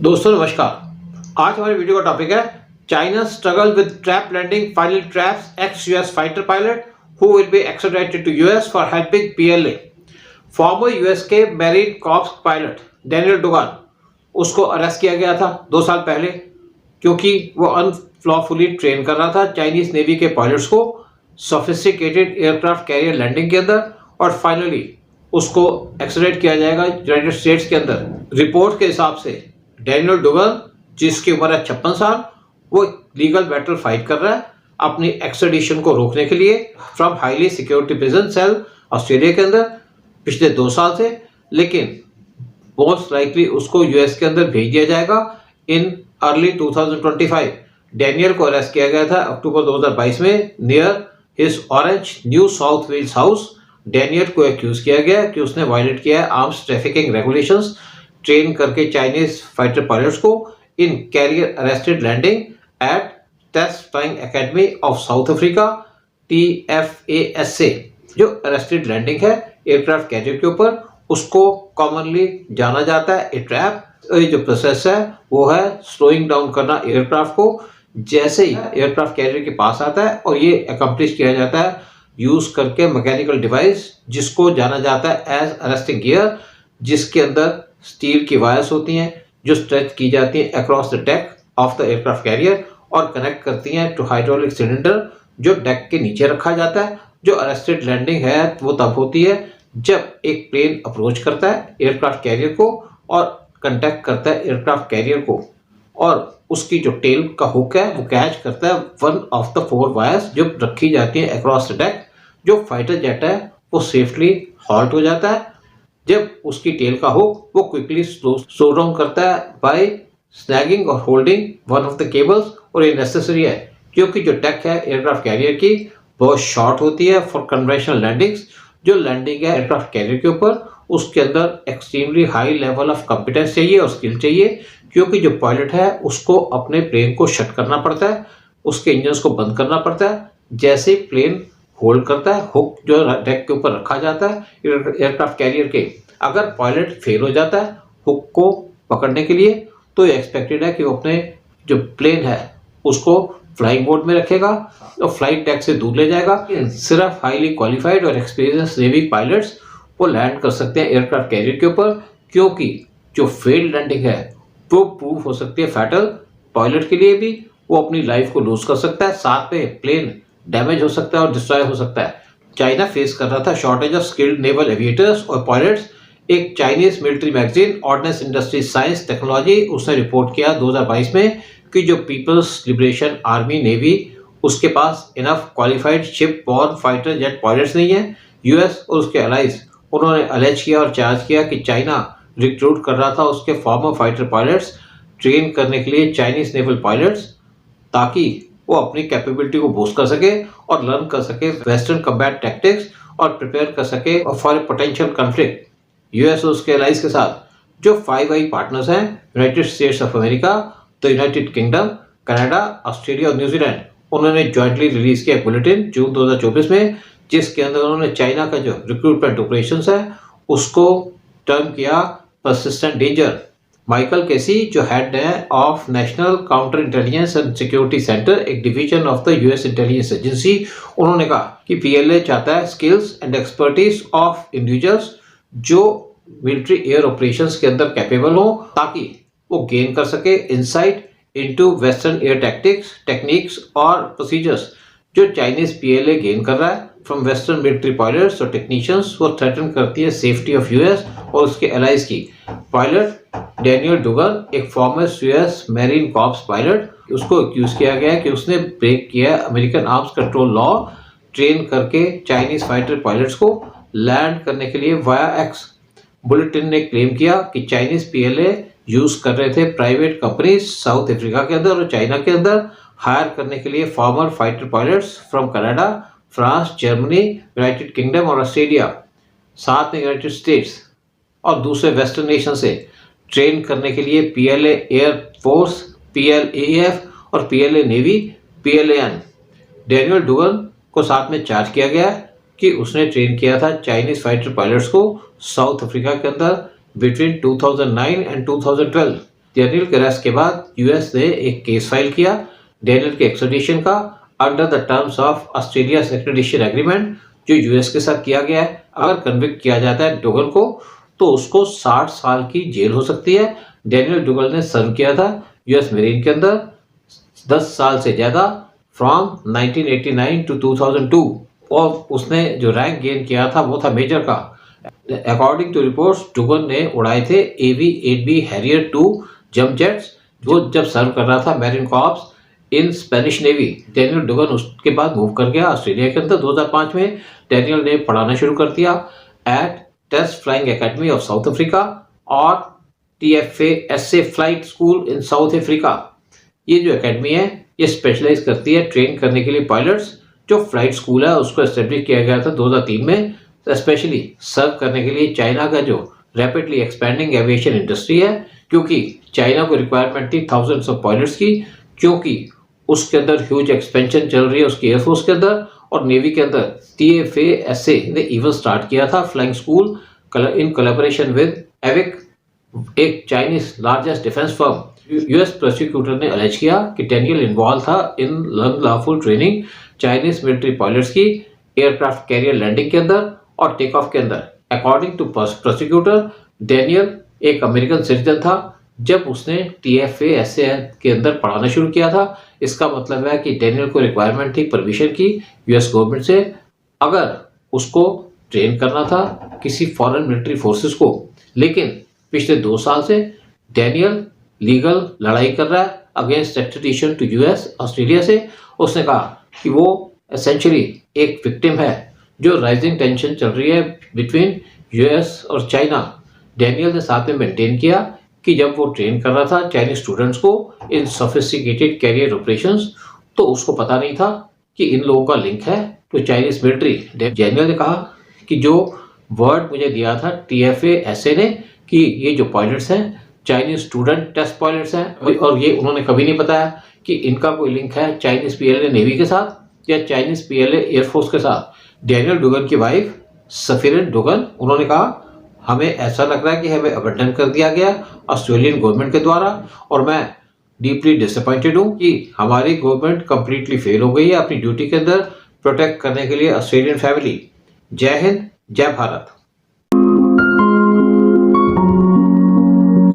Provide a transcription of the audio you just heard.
दोस्तों नमस्कार। आज हमारे वीडियो का टॉपिक है China struggle with trap landing final traps ex US fighter pilot who will be extradited to US for helping PLA. Former US के marine corps pilot Daniel Duggan, उसको arrest किया गया था 2 साल पहले क्योंकि वो अनलॉफुली ट्रेन कर रहा था चाइनीज नेवी के पायलट्स को सोफिस्टिकेटेड एयरक्राफ्ट कैरियर लैंडिंग के अंदर, और फाइनली उसको एक्स्ट्राडिट किया जाएगा यूनाइटेड स्टेट्स के अंदर। रिपोर्ट के हिसाब से डैनियल डुगान, जिसकी उम्र है 56 साल, वो लीगल बैटल फाइट कर रहा है अपनी एक्स्ट्रेडिशन को रोकने के लिए from highly security prison cell Australia के अंदर पिछले 2 साल से। लेकिन मोस्ट लाइकली उसको यूएस के अंदर भेज दिया जाएगा इन अर्ली 2025। डैनियल को अरेस्ट किया गया था अक्टूबर 2022 में near his Orange New South Wales house. Daniel को एक्यूज किया गया कि उसने वायलेट किया है आर्म्स ट्रैफिकिंग रेगुलेशंस, ट्रेन करके चाइनीज फाइटर पायलट्स को in carrier arrested landing at test flying academy of South Africa TFASA। जो अरेस्टेड लैंडिंग है एयरक्राफ्ट कैरियर के ऊपर, उसको कॉमनली जाना जाता है ए ट्रैप। ये जो प्रोसेस है वो है स्लोइंग डाउन करना एयरक्राफ्ट को जैसे ही एयरक्राफ्ट कैरियर के पास आता है, और ये अकम्प्लिश किया जाता है यूज करके मैकेनिकल डिवाइस जिसको जाना जाता है एज अरेस्टिंग गियर, जिसके अंदर स्टील की वायर्स होती हैं जो स्ट्रेच की जाती हैं across the deck of the aircraft carrier और कनेक्ट करती हैं टू हाइड्रोलिक सिलेंडर जो डेक के नीचे रखा जाता है। जो अरेस्टेड लैंडिंग है वो तब होती है जब एक प्लेन अप्रोच करता है एयरक्राफ्ट कैरियर को और कंटेक्ट करता है एयरक्राफ्ट कैरियर को, और उसकी जो टेल का हुक है वो कैच करता है वन ऑफ द 4 वायर्स जो रखी जाती हैं अक्रॉस द डेक। जो फाइटर जेट है वो सेफली हॉल्ट हो जाता है जब उसकी टेल का हुक वो क्विकली स्लो डाउन करता है बाय स्नैगिंग और holding one of the cables. और ये नेसेसरी है क्योंकि जो डेक है एयरक्राफ्ट कैरियर की बहुत शॉर्ट होती है फॉर कन्वेंशनल लैंडिंग्स। जो लैंडिंग है एयरक्राफ्ट कैरियर के ऊपर उसके अंदर extremely high level of competence चाहिए और स्किल चाहिए, क्योंकि जो पायलट है उसको अपने प्लेन को शट करना पड़ता है, उसके इंजन्स को बंद करना पड़ता है जैसे प्लेन होल्ड करता है। हुक जो डेक के ऊपर रखा जाता है एयरक्राफ्ट कैरियर के, अगर पायलट फेल हो जाता है हुक को पकड़ने के लिए तो ये एक्सपेक्टेड है कि वो अपने जो प्लेन है उसको फ्लाइंग मोड में रखेगा और फ्लाइट डेक से दूर ले जाएगा। सिर्फ हाईली क्वालिफाइड और एक्सपीरियंस नेवी पायलट्स वो लैंड कर सकते हैं एयरक्राफ्ट कैरियर के ऊपर, क्योंकि जो फेल्ड लैंडिंग है वो प्रूफ हो सकती है फैटल। पायलट के लिए भी वो अपनी लाइफ को लूज कर सकता है, साथ में प्लेन डैमेज हो सकता है और डिस्ट्रॉय हो सकता है। चाइना फेस कर रहा था shortage of skilled naval aviators और पायलट्स। एक Chinese military magazine ordnance industry science technology उसने रिपोर्ट किया 2022 में कि जो पीपल्स लिबरेशन आर्मी नेवी उसके पास enough qualified shipborne fighter jet pilots नहीं है। यूएस और उसके अलाइज उन्होंने अलेज किया और चार्ज किया कि चाइना रिक्रूट कर रहा था उसके फॉर्मर फाइटर पायलट्स ट्रेन करने के लिए चाइनीज नेवल पायलट्स, ताकि वो अपनी कैपेबिलिटी को बूस्ट कर सके और लर्न कर सके वेस्टर्न कम्बैट टैक्टिक्स और प्रिपेयर कर सके for a potential conflict US और उसके एलाइज के साथ। जो 5 आई पार्टनर्स हैं United states of America, the United kingdom, Canada, Australia और न्यूजीलैंड, उन्होंने जॉइंटली रिलीज किया बुलेटिन जून 2024 में, जिसके अंदर उन्होंने चाइना का जो रिक्रूटमेंट ऑपरेशंस है उसको टर्म किया परसिस्टेंट डेंजर। माइकल केसी जो हेड है of national counter intelligence and security centre, एक division of the US intelligence agency, उन्होंने कहा कि पीएलए चाहता है skills and expertise of individuals जो मिलिट्री एयर ऑपरेशंस के अंदर कैपेबल हो, ताकि वो गेन कर सके insight into western air tactics techniques और प्रोसीजर्स जो चाइनीज पीएलए गेन कर रहा है फ्रॉम वेस्टर्न मिलिट्री पायलट्स और टेक्नीशियंस। वो थ्रेटन करती है सेफ्टी ऑफ यूएस और उसके एलाइज की। पायलट डैनियल डुगान एक former US marine corps pilot, उसको अक्यूज किया गया है कि उसने ब्रेक किया American arms control law train करके चाइनीज फाइटर पायलट्स को लैंड करने के लिए वाया एक्स। बुलेटिन ने क्लेम किया कि चाइनीज पीएलए यूज कर रहे थे प्राइवेट कंपनीज साउथ अफ्रीका के अंदर और चाइना के अंदर हायर करने के लिए farmer fighter pilots from Canada, France, Germany, United kingdom और ऑस्ट्रेलिया, साथ में यूनाइटेड स्टेट्स और दूसरे वेस्टर्न नेशन से ट्रेन करने के लिए पीएलए एयर फोर्स, पीएलएएफ और पीएलए नेवी, पीएलएएन। डैनियल डुगान को साथ में चार्ज किया गया कि उसने ट्रेन किया था चाइनीज फाइटर पायलट्स को साउथ अफ्रीका के अंदर बिटवीन 2009 एंड 2012। डेनियल के अरेस्ट के बाद यूएस ने एक केस फाइल किया डेनियल के एक्स्ट्राडिशन का under the terms of Australia extradition agreement जो यूएस के साथ किया गया है। अगर कन्विक्ट किया जाता है डुगल को तो उसको 60 साल की जेल हो सकती है। डेनियल डुगल ने सर्व किया था यूएस मेरीन के अंदर 10 साल से ज्यादा फ्रॉम 1989 टू 2002 और उसने जो रैंक गेन किया था वो था मेजर का। अकॉर्डिंग टू रिपोर्ट्स डुगन ने उड़ाए थे AV-8B हैरियर 2 जंप जेट्स जो जब सर्व कर रहा था marine corps in Spanish navy. Daniel Duggan उसके बाद मूव कर गया ऑस्ट्रेलिया के अंदर। 2005 में डेनियल ने पढ़ाना शुरू कर दिया at test flying academy of South Africa और TFA flight school in South Africa. ये जो एकेडमी है ये स्पेशलाइज करती है ट्रेन करने के लिए पायलट्स। जो फ्लाइट स्कूल है उसको एस्टेब्लिश किया गया था 2003 में स्पेशली सर्व करने के लिए चाइना का जो रैपिडली एक्सपैंडिंग एविएशन इंडस्ट्री है, क्योंकि चाइना को रिक्वायरमेंट थी थाउजेंड्स ऑफ पायलट्स की, क्योंकि उसके अंदर ह्यूज एक्सपेंशन चल रही है उसकी एयरफोर्स के अंदर और नेवी के अंदर। TFA ने इवन स्टार्ट किया था flying school in collaboration with AVIC, एक Chinese largest defence firm. US prosecutor ने अलेज किया कि डेनियल इन्वॉल्व था in unlawful training Chinese military pilots की एयरक्राफ्ट कैरियर लैंडिंग के अंदर और टेक ऑफ के अंदर। अकॉर्डिंग टू प्रोसिक्यूटर डेनियल एक अमेरिकन सिटीजन था जब उसने TFA के अंदर पढ़ाना शुरू किया था। इसका मतलब है कि डेनियल को रिक्वायरमेंट थी परमिशन की यूएस गवर्नमेंट से अगर उसको ट्रेन करना था किसी फॉरेन मिलिट्री फोर्सेस को। लेकिन पिछले 2 साल से डेनियल लीगल लड़ाई कर रहा है अगेंस्ट एक्स्ट्रेडिशन टू यूएस ऑस्ट्रेलिया से। उसने कहा कि वो एसेंशियली एक विक्टिम है जो राइजिंग टेंशन चल रही है बिटवीन यूएस और चाइना। डेनियल ने साथ में मेंटेन किया कि जब वो ट्रेन कर रहा था चाइनीज स्टूडेंट्स को इन सोफिस्टिकेटेड कैरियर ऑपरेशंस तो उसको पता नहीं था कि इन लोगों का लिंक है तो चाइनीज मिलिट्री। डेनियल ने कहा कि जो वर्ड मुझे दिया था TFA ने कि ये जो पायलट्स हैं चाइनीज स्टूडेंट टेस्ट पायलट्स हैं और ये उन्होंने कभी नहीं बताया कि इनका कोई लिंक है चाइनीज PLA नेवी के साथ या चाइनीज PLA एयरफोर्स के साथ। डेनियल डुगन की वाइफ सफीरन डुगन उन्होंने कहा हमें ऐसा लग रहा है कि हमें अबंडन कर दिया गया ऑस्ट्रेलियन गवर्नमेंट के द्वारा और मैं डीपली डिसअपॉइंटेड हूँ कि हमारी गवर्नमेंट कंप्लीटली फेल हो गई है अपनी ड्यूटी के अंदर प्रोटेक्ट करने के लिए ऑस्ट्रेलियन फैमिली। जय हिंद, जय भारत।